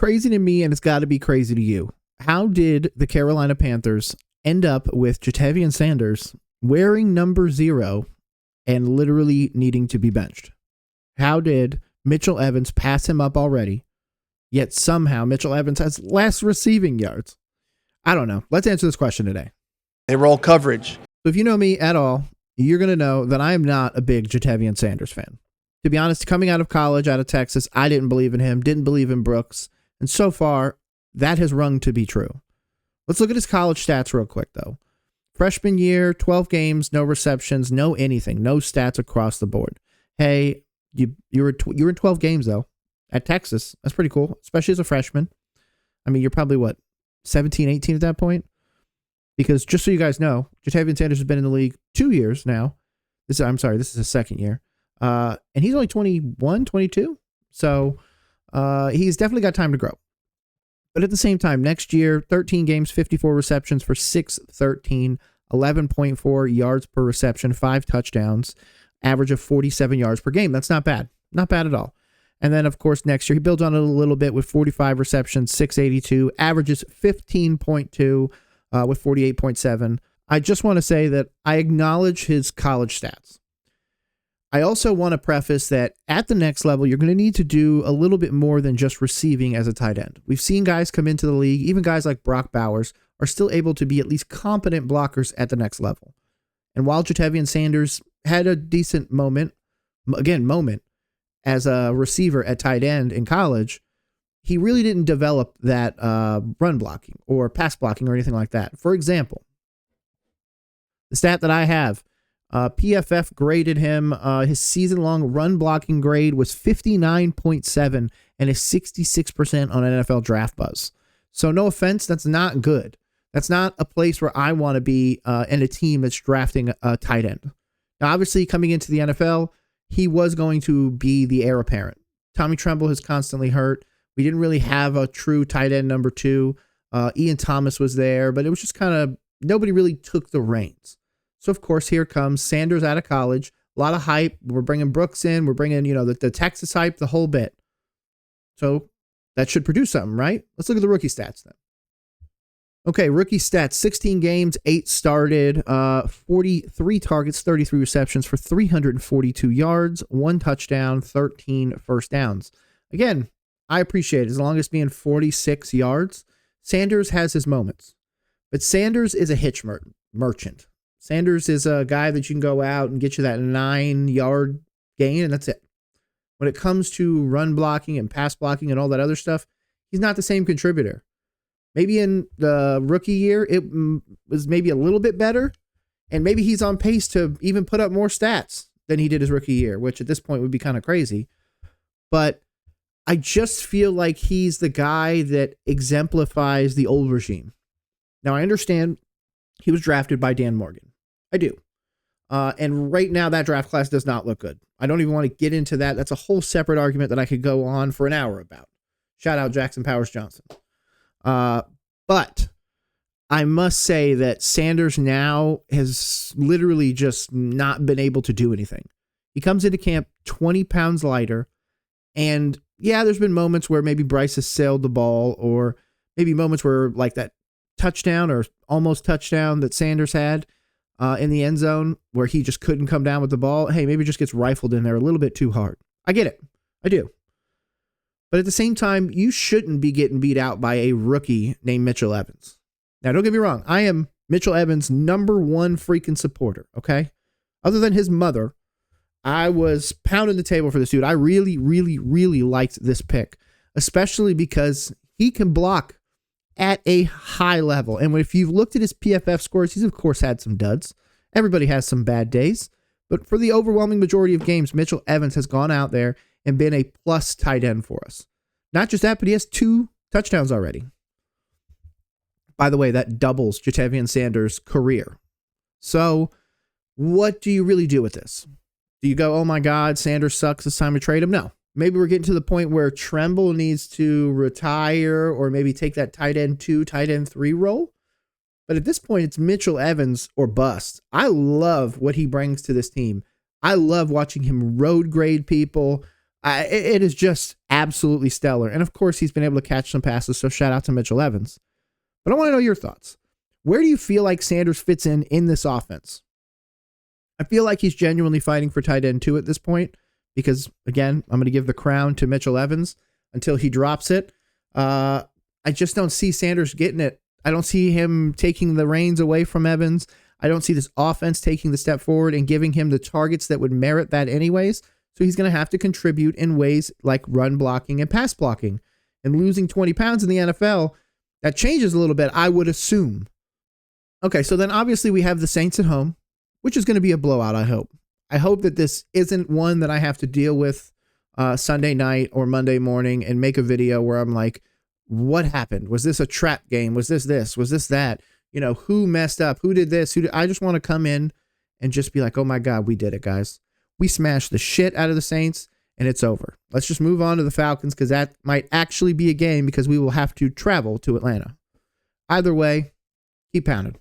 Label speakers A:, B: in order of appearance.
A: crazy to me, and it's got to be crazy to you. How did the Carolina Panthers end up with Ja'Tavion Sanders wearing number 0 and literally needing to be benched? How did Mitchell Evans pass him up already, yet somehow Mitchell Evans has less receiving yards? I don't know. Let's answer this question today.
B: They roll coverage.
A: So if you know me at all, you're going to know that I am not a big Ja'Tavion Sanders fan. To be honest, coming out of college, out of Texas, I didn't believe in him, didn't believe in Brooks, and so far, that has rung to be true. Let's look at his college stats real quick, though. Freshman year, 12 games, no receptions, no anything, no stats across the board. Hey, you were in 12 games, though, at Texas. That's pretty cool, especially as a freshman. I mean, you're probably, 17, 18 at that point? Because just so you guys know, Ja'Tavion Sanders has been in the league 2 years now. This is his second year. And he's only 21, 22. So he's definitely got time to grow. But at the same time, next year, 13 games, 54 receptions for 613, 11.4 yards per reception, 5 touchdowns, average of 47 yards per game. That's not bad. Not bad at all. And then, of course, next year, he builds on it a little bit with 45 receptions, 682, averages 15.2 with 48.7. I just want to say that I acknowledge his college stats. I also want to preface that at the next level, you're going to need to do a little bit more than just receiving as a tight end. We've seen guys come into the league, even guys like Brock Bowers, are still able to be at least competent blockers at the next level. And while Ja'Tavion Sanders had a decent moment as a receiver at tight end in college, he really didn't develop that run blocking or pass blocking or anything like that. For example, the stat that I have, PFF graded him, his season-long run blocking grade was 59.7 and is 66% on NFL Draft Buzz. So no offense, that's not good. That's not a place where I want to be in a team that's drafting a tight end. Now, obviously, coming into the NFL, he was going to be the heir apparent. Tommy Tremble is constantly hurt. We didn't really have a true tight end number 2. Ian Thomas was there, but it was just kind of, nobody really took the reins. So, of course, here comes Sanders out of college. A lot of hype. We're bringing Brooks in. We're bringing, the Texas hype, the whole bit. So that should produce something, right? Let's look at the rookie stats then. Okay, rookie stats, 16 games, 8 started, 43 targets, 33 receptions for 342 yards, 1 touchdown, 13 first downs. Again, I appreciate it. As long as being 46 yards, Sanders has his moments. But Sanders is a hitch merchant. Sanders is a guy that you can go out and get you that 9-yard gain, and that's it. When it comes to run blocking and pass blocking and all that other stuff, he's not the same contributor. Maybe in the rookie year, it was maybe a little bit better, and maybe he's on pace to even put up more stats than he did his rookie year, which at this point would be kind of crazy. But I just feel like he's the guy that exemplifies the old regime. Now, I understand he was drafted by Dan Morgan. I do. And right now, that draft class does not look good. I don't even want to get into that. That's a whole separate argument that I could go on for an hour about. Shout out Jackson Powers Johnson. But I must say that Sanders now has literally just not been able to do anything. He comes into camp 20 pounds lighter. And yeah, there's been moments where maybe Bryce has sailed the ball, or maybe moments where like that touchdown or almost touchdown that Sanders had in the end zone where he just couldn't come down with the ball. Hey, maybe it just gets rifled in there a little bit too hard. I get it. I do. But at the same time, you shouldn't be getting beat out by a rookie named Mitchell Evans. Now, don't get me wrong. I am Mitchell Evans' number 1 freaking supporter, okay? Other than his mother, I was pounding the table for this dude. I really, really, really liked this pick, especially because he can block at a high level. And if you've looked at his PFF scores, he's of course had some duds. Everybody has some bad days. But for the overwhelming majority of games, Mitchell Evans has gone out there and been a plus tight end for us. Not just that, but he has 2 touchdowns already. By the way, that doubles Ja'Tavion Sanders' career. So what do you really do with this? Do you go, oh my God, Sanders sucks, it's time to trade him? No. Maybe we're getting to the point where Tremble needs to retire or maybe take that tight end 2, tight end 3 role. But at this point, it's Mitchell Evans or bust. I love what he brings to this team. I love watching him road grade people. It is just absolutely stellar. And of course, he's been able to catch some passes. So shout out to Mitchell Evans. But I want to know your thoughts. Where do you feel like Sanders fits in this offense? I feel like he's genuinely fighting for tight end 2 at this point because, again, I'm going to give the crown to Mitchell Evans until he drops it. I just don't see Sanders getting it. I don't see him taking the reins away from Evans. I don't see this offense taking the step forward and giving him the targets that would merit that anyways. So he's going to have to contribute in ways like run blocking and pass blocking. And losing 20 pounds in the NFL, that changes a little bit, I would assume. Okay, so then obviously we have the Saints at home, which is going to be a blowout, I hope. I hope that this isn't one that I have to deal with Sunday night or Monday morning and make a video where I'm like, what happened? Was this a trap game? Was this this? Was this that? You know, who messed up? Who did this? I just want to come in and just be like, oh my God, we did it, guys. We smashed the shit out of the Saints and it's over. Let's just move on to the Falcons because that might actually be a game because we will have to travel to Atlanta. Either way, keep pounding.